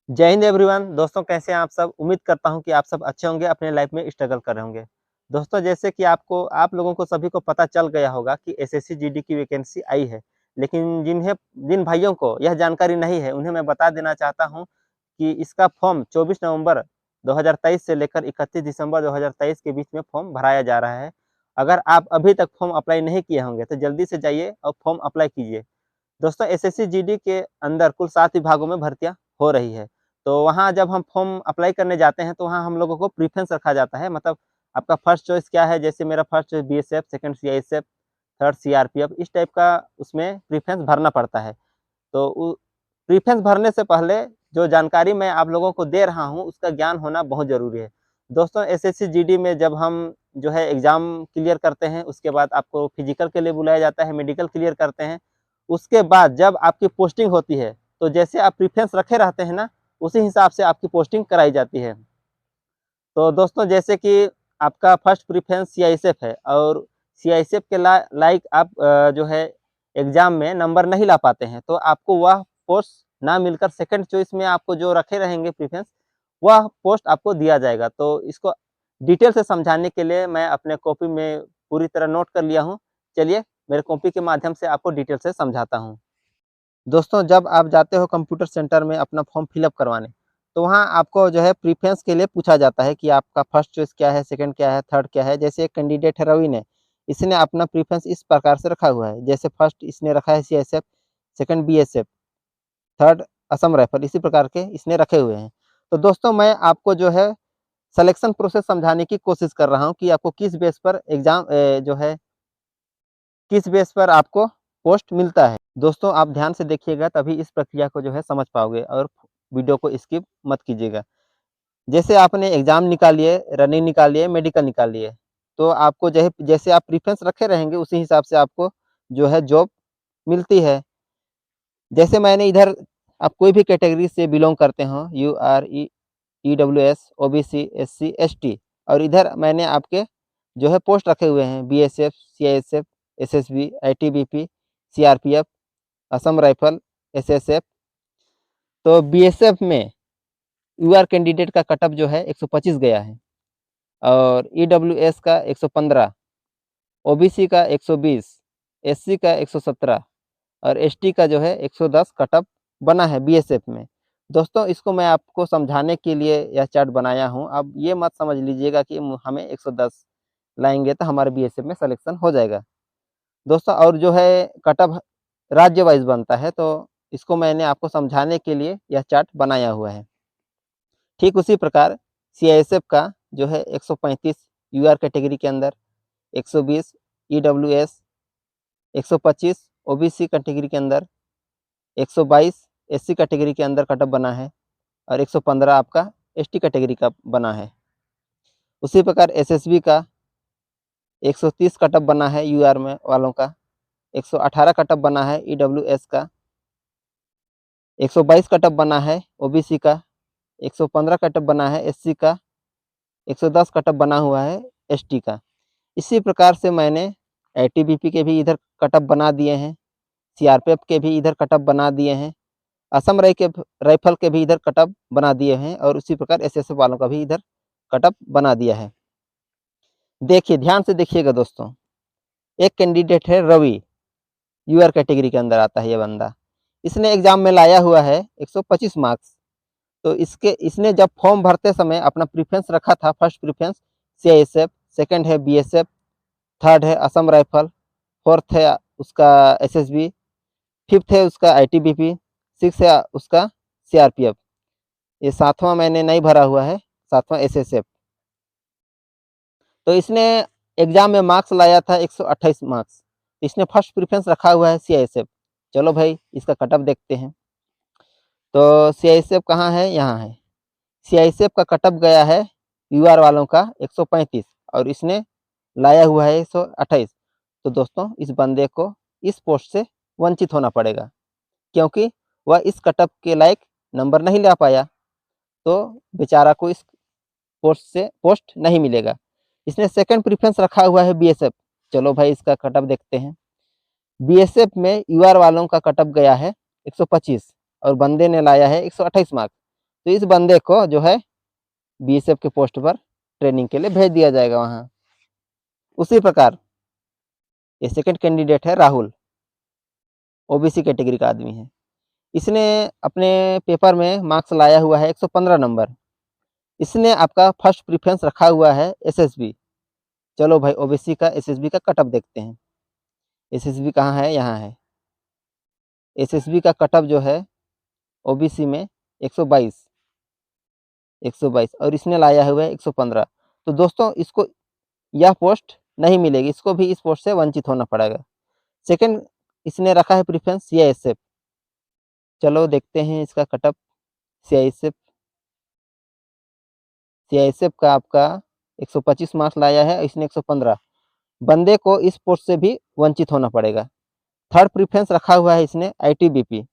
जय हिंद एवरीवन। दोस्तों कैसे हैं आप सब। उम्मीद करता हूं कि आप सब अच्छे होंगे, अपने लाइफ में स्ट्रगल कर रहे होंगे। दोस्तों जैसे कि आप लोगों को सभी को पता चल गया होगा कि एसएससी जीडी की वैकेंसी आई है। लेकिन जिन भाइयों को यह जानकारी नहीं है उन्हें मैं बता देना चाहता हूं कि इसका फॉर्म 24 नवंबर 2023 से लेकर 31 दिसंबर 2023 के बीच में फॉर्म भराया जा रहा है। अगर आप अभी तक फॉर्म अप्लाई नहीं किए होंगे तो जल्दी से जाइए और फॉर्म अप्लाई कीजिए। दोस्तों एसएससी जीडी के अंदर कुल 7 विभागों में भर्तियाँ हो रही है। तो वहाँ जब हम फॉर्म अप्लाई करने जाते हैं तो वहाँ हम लोगों को प्रेफ़रेंस रखा जाता है। मतलब आपका फर्स्ट चॉइस क्या है, जैसे मेरा first choice BSF, second CISF, third CRPF, इस टाइप का उसमें प्रेफ़रेंस भरना पड़ता है। तो उ प्रेफ़रेंस भरने से पहले जो जानकारी मैं आप लोगों को दे रहा हूँ उसका ज्ञान होना बहुत ज़रूरी है। दोस्तों एसएससी जीडी में जब हम जो है एग्ज़ाम क्लियर करते हैं, उसके बाद आपको फिज़िकल के लिए बुलाया जाता है, मेडिकल क्लियर करते हैं। उसके बाद जब आपकी पोस्टिंग होती है, तो जैसे आप प्रेफ़रेंस रखे रहते हैं ना, उसी हिसाब से आपकी पोस्टिंग कराई जाती है। तो दोस्तों जैसे कि आपका फर्स्ट प्रेफ़रेंस सीआईएसएफ है और सीआईएसएफ के लाइक आप जो है एग्ज़ाम में नंबर नहीं ला पाते हैं, तो आपको वह पोस्ट ना मिलकर सेकंड चॉइस में आपको जो रखे रहेंगे प्रेफ़रेंस, वह पोस्ट आपको दिया जाएगा। तो इसको डिटेल से समझाने के लिए मैं अपने कॉपी में पूरी तरह नोट कर लिया हूँ। चलिए मेरे कॉपी के माध्यम से आपको डिटेल से समझाता हूँ। दोस्तों जब आप जाते हो कंप्यूटर सेंटर में अपना फॉर्म फिलअप करवाने, तो वहाँ आपको जो है प्रेफ़रेंस के लिए पूछा जाता है कि आपका फर्स्ट चॉइस क्या है, सेकंड क्या है, थर्ड क्या है। जैसे एक कैंडिडेट है रवि ने, इसने अपना प्रेफ़रेंस इस प्रकार से रखा हुआ है। जैसे फर्स्ट इसने रखा है CISF, second BSF, third Assam rifle, इसी प्रकार के इसने रखे हुए हैं। तो दोस्तों मैं आपको जो है सिलेक्शन प्रोसेस समझाने की कोशिश कर रहा हूँ कि आपको किस बेस पर जो है किस बेस पर आपको पोस्ट मिलता है। दोस्तों आप ध्यान से देखिएगा तभी इस प्रक्रिया को जो है समझ पाओगे और वीडियो को स्किप मत कीजिएगा। जैसे आपने एग्ज़ाम निकालिए, रनिंग निकालिए, मेडिकल निकालिए, तो आपको जो है जैसे आप प्रेफ़रेंस रखे रहेंगे उसी हिसाब से आपको जो है जॉब मिलती है। जैसे मैंने इधर आप कोई भी कैटेगरी से बिलॉन्ग करते हो, UR, EWS, OBC, SC, ST, और इधर मैंने आपके जो है पोस्ट रखे हुए हैं BSF, CISF, SSB, ITBP, CRPF, Assam rifle, SSF. तो बीएसएफ में यूआर कैंडिडेट का कट ऑफ जो है 125 गया है और ईडब्ल्यूएस का 115, ओबीसी का 120, एससी का 117 और एसटी का जो है 110 कट ऑफ बना है बीएसएफ में। दोस्तों इसको मैं आपको समझाने के लिए यह चार्ट बनाया हूँ। अब ये मत समझ लीजिएगा कि हमें 110 लाएँगे तो हमारे बीएसएफ में सिलेक्शन हो जाएगा। दोस्तों और जो है कट ऑफ राज्य वाइज़ बनता है, तो इसको मैंने आपको समझाने के लिए यह चार्ट बनाया हुआ है। ठीक उसी प्रकार सीआईएसएफ का जो है 135 यूआर कैटेगरी के अंदर, 120 ईडब्ल्यूएस, 125 ओबीसी कैटेगरी के अंदर, 122 एससी कैटेगरी के अंदर कट ऑफ बना है और 115 आपका एसटी कैटेगरी का बना है। उसी प्रकार एसएसबी का 130 कट ऑफ बना है यूआर में वालों का, 118 कट ऑफ बना है ईडब्ल्यूएस का, 122 कट ऑफ बना है ओबीसी का, 115 कट ऑफ बना है एससी का, 110 कट ऑफ बना हुआ है एसटी का। इसी प्रकार से मैंने आईटीबीपी के भी इधर कट ऑफ बना दिए हैं, सीआरपीएफ के भी इधर कट ऑफ बना दिए हैं, असम राइफल के भी इधर कट ऑफ बना दिए हैं और उसी प्रकार एसएसएफ वालों का भी इधर कट ऑफ बना दिया है। देखिए ध्यान से देखिएगा दोस्तों, एक कैंडिडेट है रवि, यूआर कैटेगरी के अंदर आता है ये बंदा। इसने एग्जाम में लाया हुआ है 125 मार्क्स। तो इसने जब फॉर्म भरते समय अपना प्रेफरेंस रखा था, फर्स्ट प्रेफरेंस सीआईएसएफ, सेकंड है बीएसएफ, थर्ड है असम राइफल, फोर्थ है उसका एसएसबी, फिफ्थ है उसका आईटीबीपी, सिक्स है उसका सीआरपीएफ। ये सातवां मैंने नहीं भरा हुआ है, सातवां एसएसएफ। तो इसने एग्जाम में मार्क्स लाया था 128 मार्क्स। इसने फर्स्ट प्रेफरेंस रखा हुआ है सीआईएसएफ। चलो भाई इसका कट ऑफ देखते हैं। तो सीआईएसएफ कहाँ है, यहाँ है। सीआईएसएफ का कट ऑफ गया है यूआर वालों का 135 और इसने लाया हुआ है 128। तो दोस्तों इस बंदे को इस पोस्ट से वंचित होना पड़ेगा, क्योंकि वह इस कट ऑफ के लायक नंबर नहीं ला पाया, तो बेचारा को इस पोस्ट नहीं मिलेगा। इसने सेकंड प्रेफरेंस रखा हुआ है बीएसएफ। चलो भाई इसका कट ऑफ देखते हैं। बीएसएफ में यूआर वालों का कट ऑफ गया है 125 और बंदे ने लाया है 128 मार्क्स। तो इस बंदे को जो है बीएसएफ के पोस्ट पर ट्रेनिंग के लिए भेज दिया जाएगा वहाँ। उसी प्रकार ये सेकंड कैंडिडेट है राहुल, ओबीसी कैटेगरी का आदमी है। इसने अपने पेपर में मार्क्स लाया हुआ है 115 नंबर। इसने आपका फर्स्ट प्रेफरेंस रखा हुआ है एसएसबी। चलो भाई ओबीसी का एसएसबी का कटअप देखते हैं। एसएसबी कहाँ है? यहाँ है। एसएसबी का कटअप जो है ओबीसी में 122 और इसने लाया हुआ है 115। तो दोस्तों इसको यह पोस्ट नहीं मिलेगी, इसको भी इस पोस्ट से वंचित होना पड़ेगा। सेकंड इसने रखा है प्रेफरेंस सीआईएसएफ। चलो देखते हैं इसका कटअप। सीआईएसएफ का आपका 125 मार्क्स लाया है, इसने 115। बंदे को इस पोस्ट से भी वंचित होना पड़ेगा। थर्ड प्रेफरेंस रखा हुआ है इसने आईटीबीपी।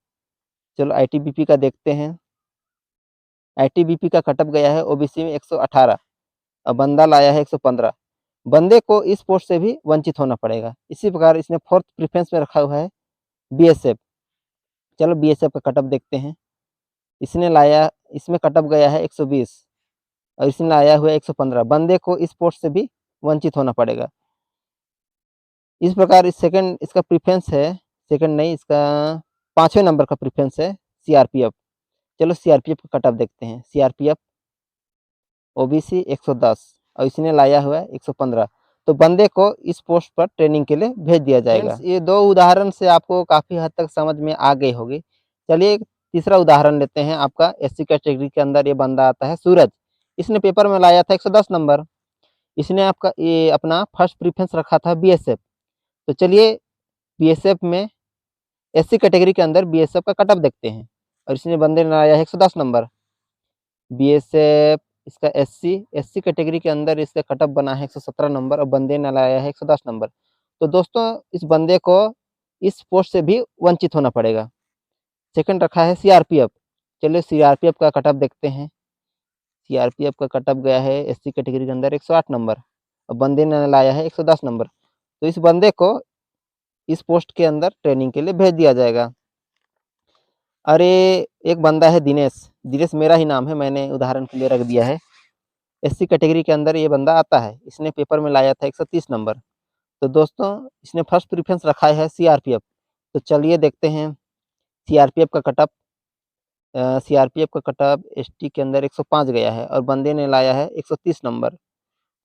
चलो आईटीबीपी का देखते हैं। आईटीबीपी का कटअप गया है ओबीसी में 118 और बंदा लाया है 115। बंदे को इस पोस्ट से भी वंचित होना पड़ेगा। इसी प्रकार इसने फोर्थ प्रेफरेंस में रखा हुआ है बीएसएफ। चलो बीएसएफ का कटअप देखते हैं। इसमें कटअप गया है 120 और इसने लाया हुआ है 115। बंदे को इस पोस्ट से भी वंचित होना पड़ेगा। इस प्रकार इसका प्रेफरेंस है, सेकंड नहीं, इसका 5वें नंबर का प्रेफरेंस है सीआरपीएफ। चलो सीआरपीएफ का कटअप देखते हैं। सीआरपीएफ ओबीसी 110 और इसने लाया हुआ है 115। तो बंदे को इस पोस्ट पर ट्रेनिंग के लिए भेज दिया जाएगा। ये दो उदाहरण से आपको काफ़ी हद तक समझ में आ गई होगी। चलिए तीसरा उदाहरण लेते हैं। आपका एससी कैटेगरी के अंदर ये बंदा आता है सूरज। इसने पेपर में लाया था 110 नंबर। इसने अपना फर्स्ट प्रेफरेंस रखा था बीएसएफ। तो चलिए बीएसएफ में एससी कैटेगरी के अंदर बीएसएफ का कटअप देखते हैं। और इसने बंदे ने लाया है 110 नंबर। बीएसएफ इसका एससी कैटेगरी के अंदर इसका कटअप बना है 117 नंबर और बंदे ने लाया है 110 नंबर। तो दोस्तों इस बंदे को इस पोस्ट से भी वंचित होना पड़ेगा। सेकंड रखा है सीआरपीएफ। चलिए सीआरपीएफ का कटअप देखते हैं। सीआरपीएफ का कटअप गया है एससी कैटेगरी के अंदर 108 नंबर और बंदे ने लाया है 110 नंबर। तो इस बंदे को इस पोस्ट के अंदर ट्रेनिंग के लिए भेज दिया जाएगा। अरे एक बंदा है दिनेश मेरा ही नाम है, मैंने उदाहरण के लिए रख दिया है। एससी कैटेगरी के अंदर ये बंदा आता है। इसने पेपर में लाया था 130 नंबर। तो दोस्तों इसने फर्स्ट प्रेफरेंस रखा है सीआरपीएफ। तो चलिए देखते हैं सीआरपीएफ का कटअप। सीआरपीएफ का कटअप एसटी के अंदर 105 गया है और बंदे ने लाया है 130 नंबर।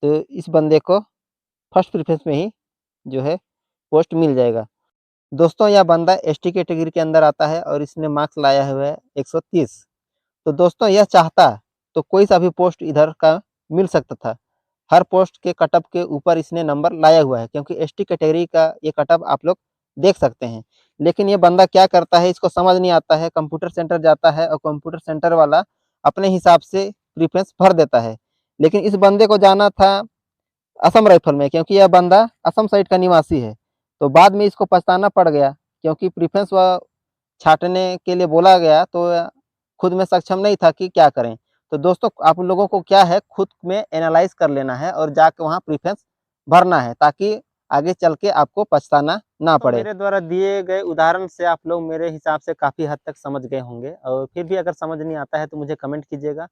तो इस बंदे को फर्स्ट प्रेफरेंस में ही जो है पोस्ट मिल जाएगा। दोस्तों यह बंदा एसटी कैटेगरी के अंदर आता है और इसने मार्क्स लाया हुआ है 130। तो दोस्तों यह चाहता तो कोई सा भी पोस्ट इधर का मिल सकता था। हर पोस्ट के कटअप के ऊपर इसने नंबर लाया हुआ है, क्योंकि एसटी कैटेगरी का ये कटअप आप लोग देख सकते हैं। लेकिन ये बंदा क्या करता है, इसको समझ नहीं आता है। कंप्यूटर सेंटर जाता है और कंप्यूटर सेंटर वाला अपने हिसाब से प्रेफरेंस भर देता है। लेकिन इस बंदे को जाना था असम राइफल में, क्योंकि यह बंदा असम साइड का निवासी है। तो बाद में इसको पछताना पड़ गया, क्योंकि प्रेफरेंस वह छांटने के लिए बोला गया तो खुद में सक्षम नहीं था कि क्या करें। तो दोस्तों आप लोगों को क्या है, खुद में एनालाइज कर लेना है और जाके वहाँ प्रेफरेंस भरना है, ताकि आगे चल के आपको पछताना ना पड़े। मेरे द्वारा दिए गए उदाहरण से आप लोग मेरे हिसाब से काफ़ी हद तक समझ गए होंगे, और फिर भी अगर समझ नहीं आता है तो मुझे कमेंट कीजिएगा।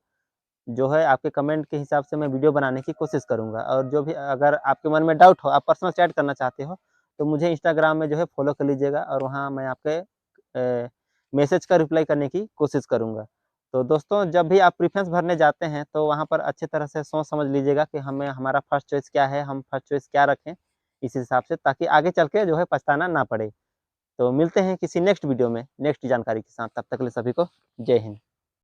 जो है आपके कमेंट के हिसाब से मैं वीडियो बनाने की कोशिश करूँगा। और जो भी अगर आपके मन में डाउट हो, आप पर्सनल चैट करना चाहते हो, तो मुझे इंस्टाग्राम में जो है फॉलो कर लीजिएगा और वहाँ मैं आपके मैसेज का रिप्लाई करने की कोशिश करूँगा। तो दोस्तों जब भी आप प्रेफरेंस भरने जाते हैं तो वहाँ पर अच्छे तरह से सोच समझ लीजिएगा कि हमारा फर्स्ट चॉइस क्या है, हम फर्स्ट चॉइस क्या रखें, इस हिसाब से, ताकि आगे चल के जो है पछताना ना पड़े। तो मिलते हैं किसी नेक्स्ट वीडियो में नेक्स्ट जानकारी के साथ। तब तक के लिए सभी को जय हिंद।